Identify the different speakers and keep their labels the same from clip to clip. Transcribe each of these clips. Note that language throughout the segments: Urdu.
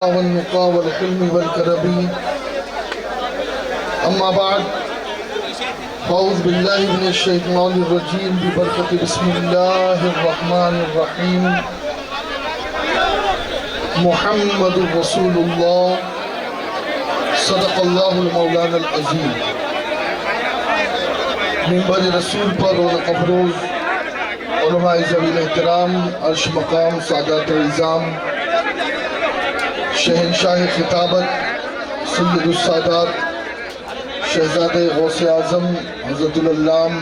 Speaker 1: والنقى والحلم والكرم. أما بعد أعوذ بالله من الشيطان الرجيم ببركة بسم الله الرحمن الرحيم. محمد رسول الله صدق الله المولانا العظيم. منبر رسول پر رونق افروز علماء ذوی الاحترام، عرش مقام سعادات العظام، شہنشاہ خطابت سید السادات شہزاد غوث اعظم حضرت العلام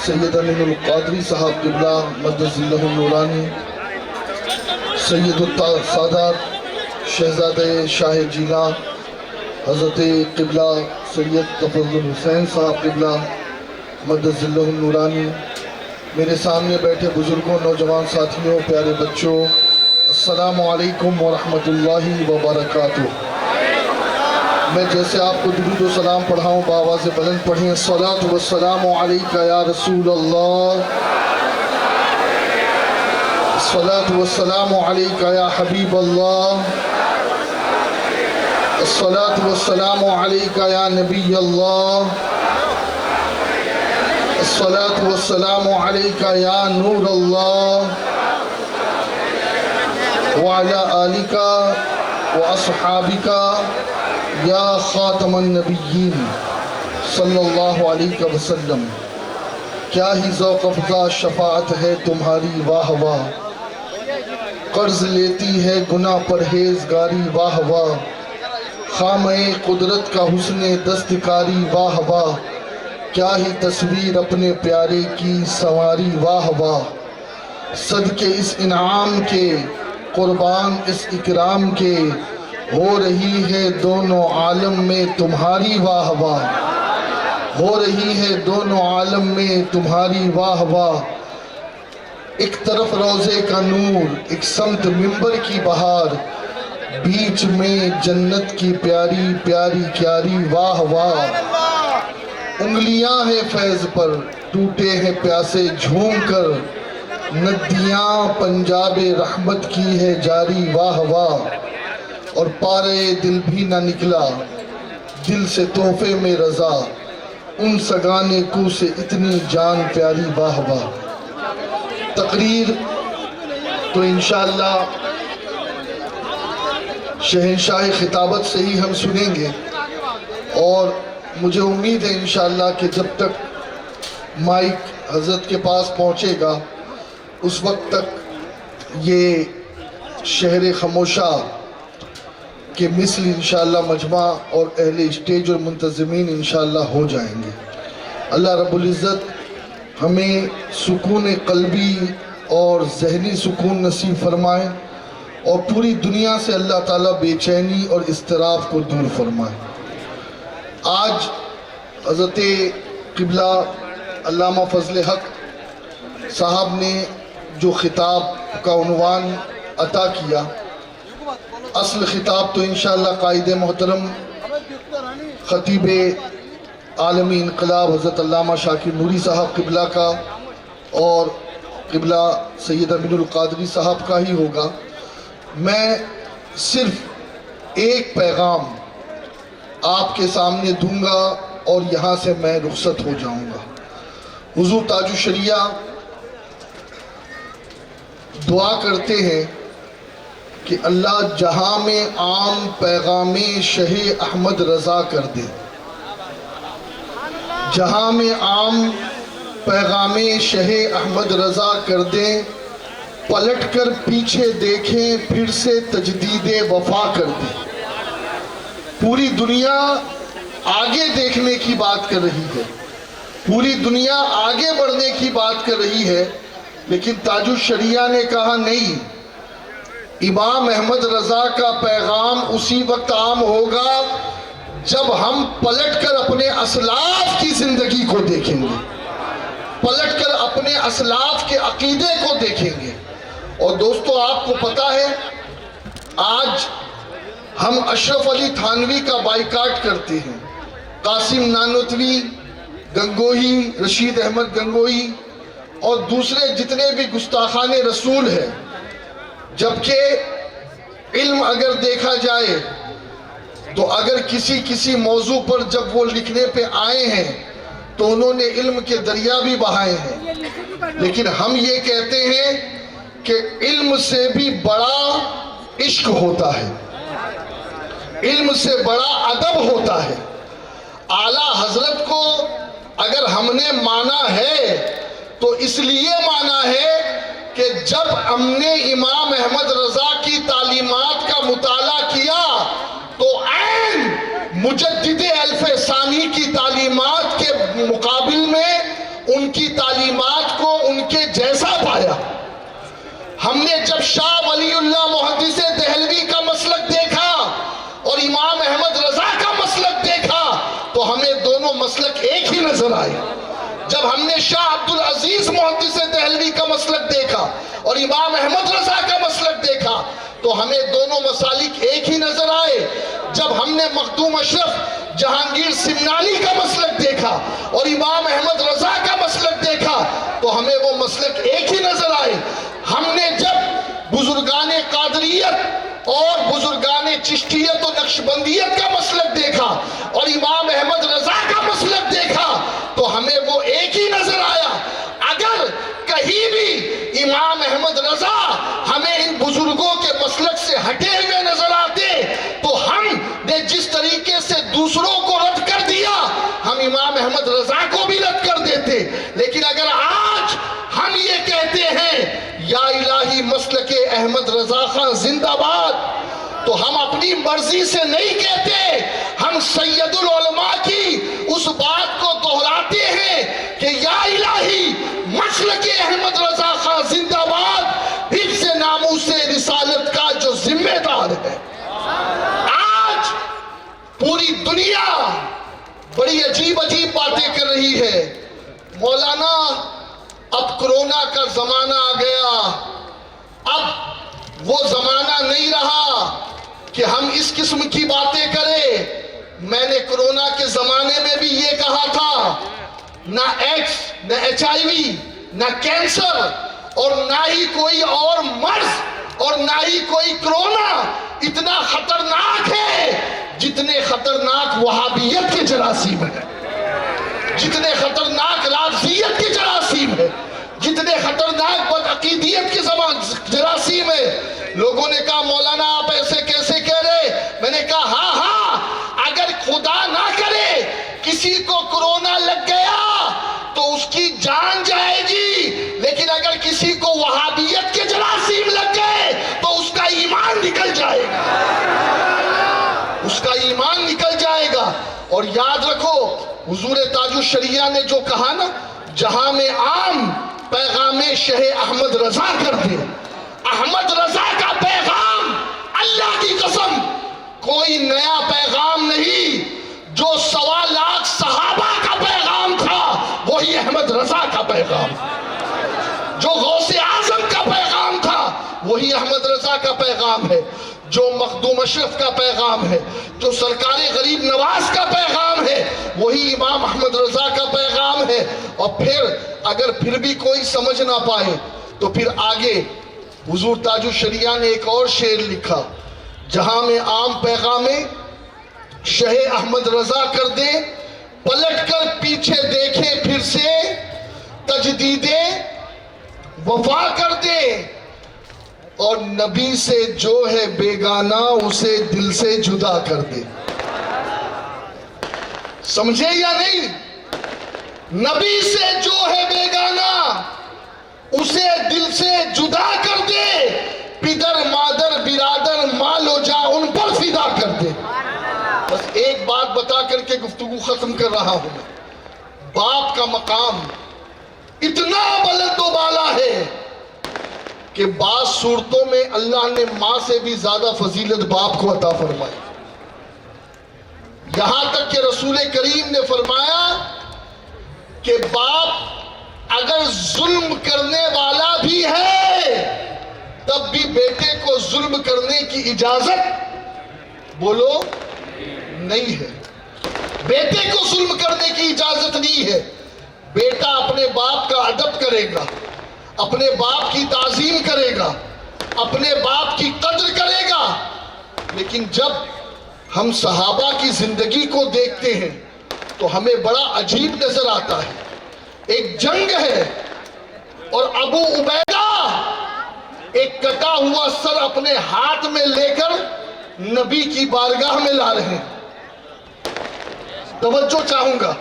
Speaker 1: سید امین القادری صاحب قبلہ مدد اللہ النورانی، سید السادات شہزاد شاہ جیلان حضرت قبلہ سید تفضل الحسین صاحب قبلہ مدد اللہ النورانی، میرے سامنے بیٹھے بزرگوں، نوجوان ساتھیوں، پیارے بچوں، السلام علیکم ورحمۃ اللہ وبرکاتہ۔ میں جیسے آپ کو درود و سلام پڑھاؤں بآواز بلند پڑھیں۔ الصلاۃ والسلام علیک یا رسول اللہ، الصلاۃ والسلام علیک یا حبیب اللہ، الصلاۃ والسلام علیک یا نبی اللہ، الصلاۃ والسلام علیک یا نور اللہ، وعلى آلِكَ وَأَصْحَابِكَ یا خاتم النبیین صلی اللہ علیہ وسلم۔ کیا ہی ذوق افزا شفاعت ہے تمہاری، واہ واہ، قرض لیتی ہے گناہ پرہیزگاری، واہ واہ، خامہ قدرت کا حسن دستکاری، واہ واہ، کیا ہی تصویر اپنے پیارے کی سنواری، واہ واہ، صدقے اس انعام کے، قربان اس اکرام کے، ہو رہی ہے دونوں عالم میں تمہاری، واہ واہ، ہو رہی ہے دونوں عالم میں تمہاری، واہ واہ، ایک طرف روضے کا نور، ایک سمت منبر کی بہار، بیچ میں جنت کی پیاری پیاری کیاری، واہ واہ، انگلیاں ہیں فیض پر، ٹوٹے ہیں پیاسے جھوم کر، ندیاں پنجاب رحمت کی ہے جاری، واہ واہ، اور پارے دل بھی نہ نکلا دل سے تحفے میں رضا، ان سگانے کو سے اتنی جان پیاری، واہ واہ۔ تقریر تو انشاءاللہ شہنشاہ خطابت سے ہی ہم سنیں گے، اور مجھے امید ہے انشاءاللہ کہ جب تک مائک حضرت کے پاس پہنچے گا اس وقت تک یہ شہر خموشہ کے مثل انشاءاللہ مجمع اور اہل اسٹیج اور منتظمین انشاءاللہ ہو جائیں گے۔ اللہ رب العزت ہمیں سکون قلبی اور ذہنی سکون نصیب فرمائے، اور پوری دنیا سے اللہ تعالیٰ بے چینی اور اضطراب کو دور فرمائے۔ آج حضرت قبلہ علامہ فضل حق صاحب نے جو خطاب کا عنوان عطا کیا، اصل خطاب تو انشاءاللہ قائد محترم خطیب عالمی انقلاب حضرت علامہ شاکر نوری صاحب قبلہ کا اور قبلہ سید امین القادری صاحب کا ہی ہوگا۔ میں صرف ایک پیغام آپ کے سامنے دوں گا اور یہاں سے میں رخصت ہو جاؤں گا۔ حضور تاج الشریعہ دعا کرتے ہیں کہ اللہ جہاں میں عام پیغام شہ احمد رضا کر دے، جہاں میں عام پیغام شہ احمد رضا کر دے، پلٹ کر پیچھے دیکھیں پھر سے تجدید وفا کر دے۔ پوری دنیا آگے دیکھنے کی بات کر رہی ہے، پوری دنیا آگے بڑھنے کی بات کر رہی ہے، لیکن تاج الشریعہ نے کہا نہیں، امام احمد رضا کا پیغام اسی وقت عام ہوگا جب ہم پلٹ کر اپنے اسلاف کی زندگی کو دیکھیں گے، پلٹ کر اپنے اسلاف کے عقیدے کو دیکھیں گے۔ اور دوستو آپ کو پتا ہے آج ہم اشرف علی تھانوی کا بائیکاٹ کرتے ہیں، قاسم نانوتوی، گنگوہی، رشید احمد گنگوہی اور دوسرے جتنے بھی گستاخان رسول ہیں، جبکہ علم اگر دیکھا جائے تو اگر کسی موضوع پر جب وہ لکھنے پہ آئے ہیں تو انہوں نے علم کے دریا بھی بہائے ہیں، لیکن ہم یہ کہتے ہیں کہ علم سے بھی بڑا عشق ہوتا ہے، علم سے بڑا ادب ہوتا ہے۔ اعلیٰ حضرت کو اگر ہم نے مانا ہے تو اس لیے مانا ہے کہ جب ہم نے امام احمد رضا کی تعلیمات کا مطالعہ کیا تو عین مجدد الف ثانی کی تعلیمات کے مقابل میں ان کی تعلیمات کو ان کے جیسا پایا۔ ہم نے جب شاہ ولی اللہ محدث دہلوی کا مسلک دیکھا اور امام احمد رضا کا مسلک دیکھا تو ہمیں دونوں مسلک ایک ہی نظر آئے۔ جب ہم نے شاہ عبدالعزیز محدث دہلوی کا مسلک دیکھا اور امام احمد رضا کا مسلک دیکھا تو ہمیں دونوں مسالک ایک ہی نظر آئے۔ جب ہم نے مخدوم اشرف جہانگیر سمنانی کا مسلک دیکھا اور امام احمد رضا کا مسلک دیکھا تو ہمیں وہ مسلک ایک ہی نظر آئے۔ ہم نے جب بزرگان قادریت اور بزرگان چشتیت و نقشبندیت کا مسلک دیکھا اور امام احمد رضا کا مسلک دیکھا تو ہمیں وہ ایک ہی نظر آیا۔ اگر کہیں بھی امام احمد رضا ہمیں ان بزرگوں کے مسلک سے ہٹے ہوئے نظر آتے تو ہم نے جس طریقے سے دوسروں کو رد کر دیا ہم امام احمد رضا کو بھی رد کر دیتے۔ لیکن اگر آج ہم یہ کہتے ہیں یا الہی مسلک احمد رضا خان زندہ باد تو ہم اپنی مرضی سے نہیں کہتے، ہم سید العلماء کی اس بات کو دہراتے ہیں کہ یا الہی مسلک احمد رضا خان زندہ باد حفظ ناموس رسالت کا جو ذمہ دار ہے۔ آج پوری دنیا بڑی عجیب باتیں کر رہی ہے۔ مولانا اب کرونا کا زمانہ آ گیا، اب وہ زمانہ نہیں رہا کہ ہم اس قسم کی باتیں کریں۔ میں نے کرونا کے زمانے میں بھی یہ کہا تھا، نہ ایڈس، نہ HIV، نہ کینسر اور نہ ہی کوئی اور مرض اور نہ ہی کوئی کرونا اتنا خطرناک ہے جتنے خطرناک وہابیت کے جراثیم ہیں، جتنے خطرناک رافضیت کے جراثیم ہیں، جتنے خطرناک بدعقیدیت کے جراثیم ہیں۔ لوگوں نے کہا مولانا آپ ایسے کیسے کہہ رہے؟ میں نے کہا ہاں، اگر خدا نہ کرے کسی کو کرونا لگ گیا تو اس کی جان جائے گی، لیکن اگر کسی کو وہابیت کے جراثیم لگ گئے تو اس کا ایمان نکل جائے گا، اس کا ایمان نکل جائے گا۔ اور یاد رکھو حضور تاج الشریعہ نے جو کہا نا، جہاں میں عام پیغام شہ احمد رضا کر دے، احمد رضا کا پیغام اللہ کی قسم کوئی نیا پیغام نہیں، جو 1.25 لاکھ صحابہ کا پیغام تھا وہی احمد رضا کا پیغام، جو غوث اعظم کا پیغام تھا وہی احمد رضا کا پیغام ہے، جو مخدوم اشرف کا پیغام ہے، جو سرکار غریب نواز کا پیغام ہے وہی امام احمد رضا کا پیغام ہے۔ اور پھر اگر پھر بھی کوئی سمجھ نہ پائے تو پھر آگے حضور تاج الشریعہ نے ایک اور شعر لکھا، جہاں میں عام پیغام شہ احمد رضا کر دے، پلٹ کر پیچھے دیکھے پھر سے تجدید وفا کر دے، اور نبی سے جو ہے بیگانہ اسے دل سے جدا کر دے۔ سمجھے یا نہیں؟ نبی سے جو ہے بیگانہ اسے دل سے جدا کر دے، پدر مادر برادر مال و جا ان پر فدا کر دے۔ بس ایک بات بتا کر کے گفتگو ختم کر رہا ہوں میں، باپ کا مقام اتنا بلند و بالا ہے کہ بعض صورتوں میں اللہ نے ماں سے بھی زیادہ فضیلت باپ کو عطا فرمائی، یہاں تک کہ رسول کریم نے فرمایا کہ باپ اگر ظلم کرنے والا بھی ہے تب بھی بیٹے کو ظلم کرنے کی اجازت بولو نہیں ہے، بیٹے کو ظلم کرنے کی اجازت نہیں ہے۔ بیٹا اپنے باپ کا ادب کرے گا، اپنے باپ کی تعظیم کرے گا، اپنے باپ کی قدر کرے گا. لیکن جب ہم صحابہ کی زندگی کو دیکھتے ہیں تو ہمیں بڑا عجیب نظر آتا ہے. ایک جنگ ہے اور ابو عبیدہ ایک کٹا ہوا سر اپنے ہاتھ میں لے کر نبی کی بارگاہ میں لا رہے ہیں. توجہ چاہوں گا،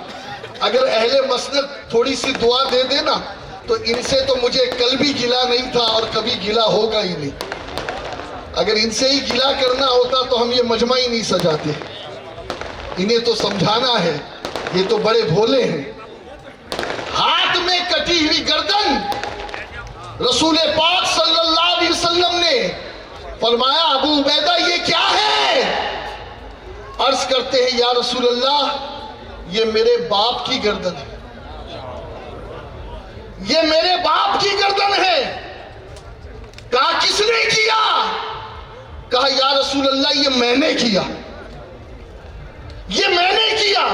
Speaker 1: اگر اہل مسند تھوڑی سی دعا دے دینا تو ان سے تو مجھے کل بھی گلا نہیں تھا اور کبھی گلا ہوگا ہی نہیں. اگر ان سے ہی گلا کرنا ہوتا تو ہم یہ مجمع ہی نہیں سجاتے. انہیں تو سمجھانا ہے، یہ تو بڑے بھولے ہیں. ہاتھ میں کٹی ہوئی گردن، رسول پاک صلی اللہ علیہ وسلم نے فرمایا ابو عبیدہ یہ کیا ہے؟ عرض کرتے ہیں یا رسول اللہ یہ میرے باپ کی گردن ہے، یہ میرے باپ کی گردن ہے. کہا کس نے کیا؟ کہا یا رسول اللہ یہ میں نے کیا، یہ میں نے کیا.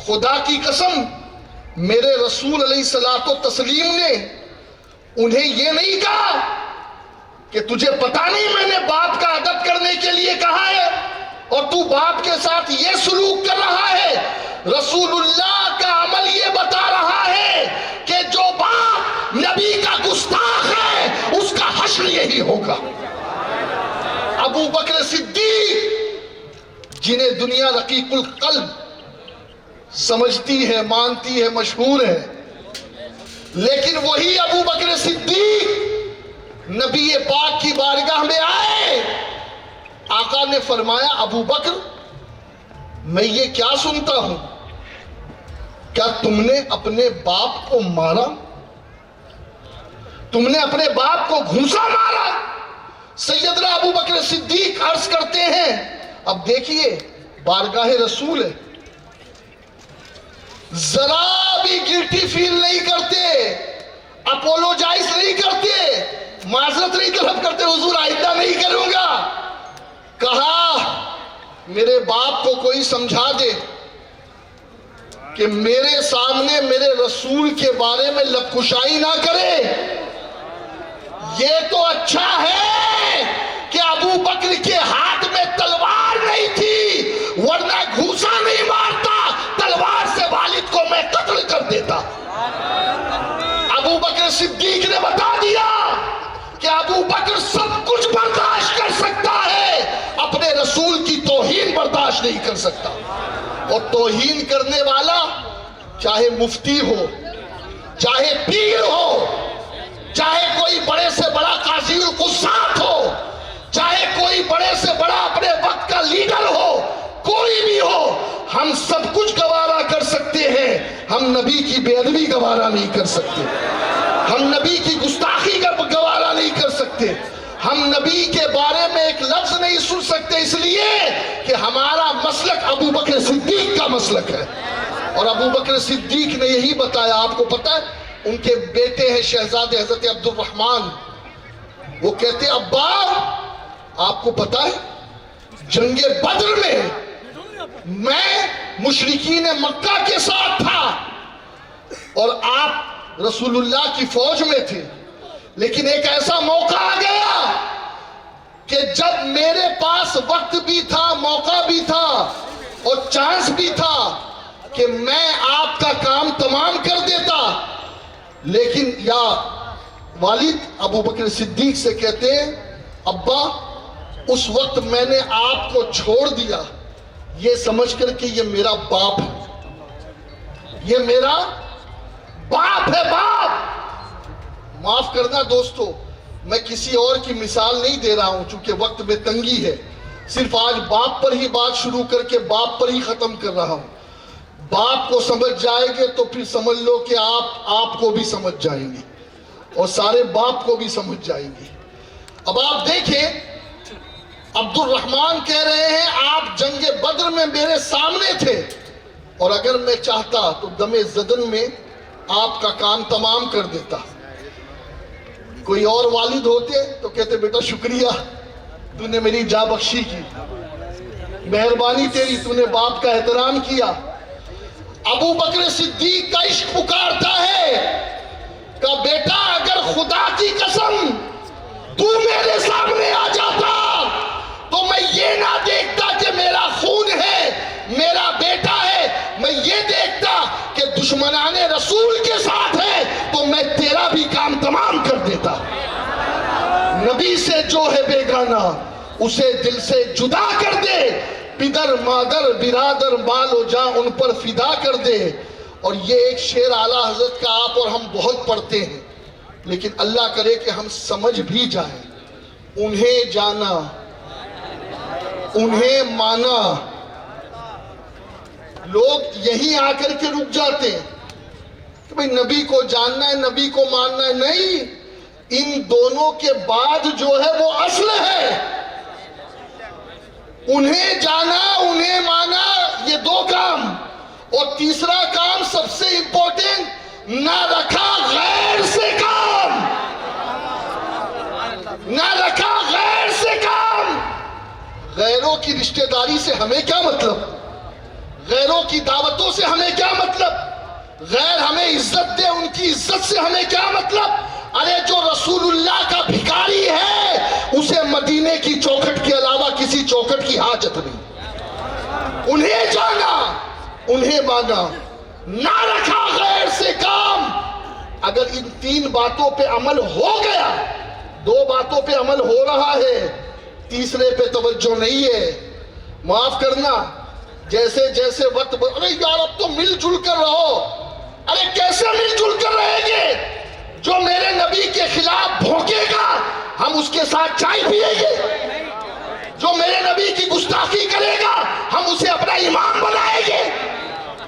Speaker 1: خدا کی قسم میرے رسول علیہ الصلوۃ والتسلیم نے انہیں یہ نہیں کہا کہ تجھے پتا نہیں میں نے باپ کا ادب کرنے کے لیے کہا ہے اور تو باپ کے ساتھ یہ سلوک کر رہا ہے. رسول اللہ کا عمل یہ بتا رہا ہے کہ جو باپ نبی کا گستاخ ہے اس کا حشر یہی ہوگا. ابو بکر صدیق جنہیں دنیا رقیق القلب سمجھتی ہے، مانتی ہے، مشہور ہے، لیکن وہی ابو بکر صدیق نبی پاک کی بارگاہ میں آئے. آقا نے فرمایا ابو بکر میں یہ کیا سنتا ہوں، کیا تم نے اپنے باپ کو مارا؟ تم نے اپنے باپ کو گھونسا مارا؟ سیدنا ابو بکر صدیق عرض کرتے ہیں اب دیکھیے بارگاہ رسول ہے، ذرا بھی گلٹی فیل نہیں کرتے، اپولوجائز نہیں کرتے، معذرت نہیں طلب کرتے، حضور آئندہ نہیں کروں گا. کہا میرے باپ کو کوئی سمجھا دے کہ میرے سامنے میرے رسول کے بارے میں لبکشائی نہ کرے. یہ تو اچھا ہے کہ ابو بکر کے ہاتھ میں تلوار نہیں تھی، ورنہ گھوسا نہیں مارتا، تلوار سے والد کو میں قتل کر دیتا. ابو بکر صدیق نے بتا دیا کہ ابو بکر سب کچھ برداشت کر سکتا ہے، اپنے رسول کی توہین برداشت نہیں کر سکتا. اور توہین کرنے والا چاہے مفتی ہو، چاہے پیر ہو، چاہے کوئی بڑے سے بڑا قاضی القضات ہو، چاہے کوئی بڑے سے بڑا اپنے وقت کا لیڈر ہو، کوئی بھی ہو، ہم سب کچھ گوارا کر سکتے ہیں، ہم نبی کی بے ادبی گوارا نہیں کر سکتے، ہم نبی کی گستاخی کا گوارا نہیں کر سکتے، ہم نبی کے بارے میں ایک لفظ نہیں سن سکتے، اس لیے کہ ہمارا مسلک ابو بکر صدیق کا مسلک ہے. اور ابو بکر صدیق نے یہی بتایا. آپ کو پتا ہے ان کے بیٹے ہیں شہزادے حضرت عبد الرحمن، وہ کہتے ابا آپ کو پتا ہے جنگ بدر میں مشرکین مکہ کے ساتھ تھا اور آپ رسول اللہ کی فوج میں تھے، لیکن ایک ایسا موقع آ گیا کہ جب میرے پاس وقت بھی تھا، موقع بھی تھا اور چانس بھی تھا کہ میں آپ کا کام تمام کر دیتا، لیکن یا والد ابو بکر صدیق سے کہتے ہیں ابا اس وقت میں نے آپ کو چھوڑ دیا یہ سمجھ کر کہ یہ میرا باپ ہے، یہ میرا باپ ہے. باپ معاف کرنا دوستو، میں کسی اور کی مثال نہیں دے رہا ہوں چونکہ وقت میں تنگی ہے، صرف آج باپ پر ہی بات شروع کر کے باپ پر ہی ختم کر رہا ہوں. باپ کو سمجھ جائے گے تو پھر سمجھ لو کہ آپ کو بھی سمجھ جائیں گے اور سارے باپ کو بھی سمجھ جائیں گے. اب آپ دیکھیں عبد الرحمن کہہ رہے ہیں آپ جنگ بدر میں میرے سامنے تھے اور اگر میں چاہتا تو دم زدن میں آپ کا کام تمام کر دیتا. کوئی اور والد ہوتے تو کہتے بیٹا شکریہ تو نے میری جاں بخشی کی، مہربانی تیری، تو نے باپ کا احترام کیا. ابو بکر صدیق کا عشق پکارتا ہے کہ بیٹا اگر خدا کی قسم تو میرے سامنے آ جاتا تو میں یہ نہ دیکھتا کہ میرا خون ہے، میرا بیٹا ہے، میں یہ دیکھتا کہ دشمنان رسول کے ساتھ ہے، تو میں تیرا بھی کام تمام کر دیتا۔ نبی سے جو ہے بیگانہ اسے دل سے جدا کر دے، پدر مادر برادر مال و جاں ان پر فدا کر دے۔ اور یہ ایک شعر اعلیٰ حضرت کا آپ اور ہم بہت پڑھتے ہیں، لیکن اللہ کرے کہ ہم سمجھ بھی جائیں۔ انہیں جانا، انہیں مانا، لوگ یہیں آ کر کے رک جاتے ہیں کہ بھئی نبی کو جاننا ہے، نبی کو ماننا ہے۔ نہیں، ان دونوں کے بعد جو ہے وہ اصل ہے۔ انہیں جانا، انہیں مانا، یہ دو کام، اور تیسرا کام سب سے امپورٹنٹ، نہ رکھا غیر سے کام، نہ رکھا غیر سے کام۔ غیروں کی رشتہ داری سے ہمیں کیا مطلب؟ غیروں کی دعوتوں سے ہمیں کیا مطلب؟ غیر ہمیں عزت دے، ان کی عزت سے ہمیں کیا مطلب؟ ارے جو رسول اللہ کا بھکاری ہے اسے مدینے کی چوکھٹ کے علاوہ کسی چوکھٹ کی حاجت نہیں۔ انہیں جانا، انہیں مانا، نہ رکھا غیر سے کام۔ اگر ان تین باتوں پہ عمل ہو گیا، دو باتوں پہ عمل ہو رہا ہے، تیسرے پہ توجہ نہیں ہے، معاف کرنا، جیسے جیسے وقت ارے یار اب تو مل جل کر رہو۔ ارے کیسے مل جل کر رہیں گے؟ جو میرے نبی کے خلاف بھونکے گا ہم اس کے ساتھ چائے پیئیں گے، جو میرے نبی کی گستاخی کرے گا ہم اسے اپنا امام بنائیں گے،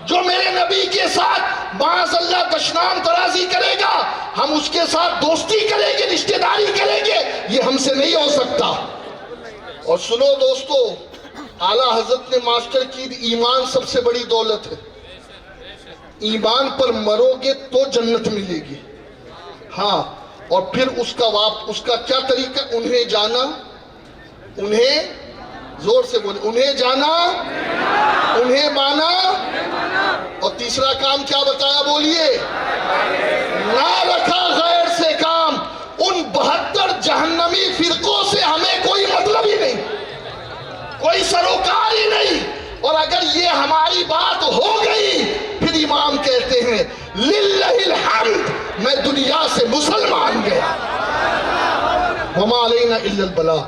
Speaker 1: جو میرے نبی کے ساتھ معاذ اللہ دشنام درازی کرے گا ہم اس کے ساتھ دوستی کریں گے، رشتہ داری کریں گے۔ یہ ہم سے نہیں ہو سکتا۔ اور سنو دوستو، اعلیٰ حضرت نے ماسٹر کی ایمان سب سے بڑی دولت ہے۔ ایمان پر مرو گے تو جنت ملے گی۔ ہاں، اور پھر اس کا کیا طریقہ؟ انہیں جانا، انہیں زور سے بولے، انہیں جانا، انہیں مانا، اور تیسرا کام کیا بتایا؟ بولیے، نہ رکھا غیر سے کام۔ ان 72 جہنمی فرقوں سے ہمیں کوئی مطلب ہی نہیں، کوئی سروکار ہی نہیں۔ اور اگر یہ ہماری بات ہو گئی پھر امام کہتے ہیں للہ الحمد، میں دنیا سے مسلمان گیا، وما علینا الا البلاغ۔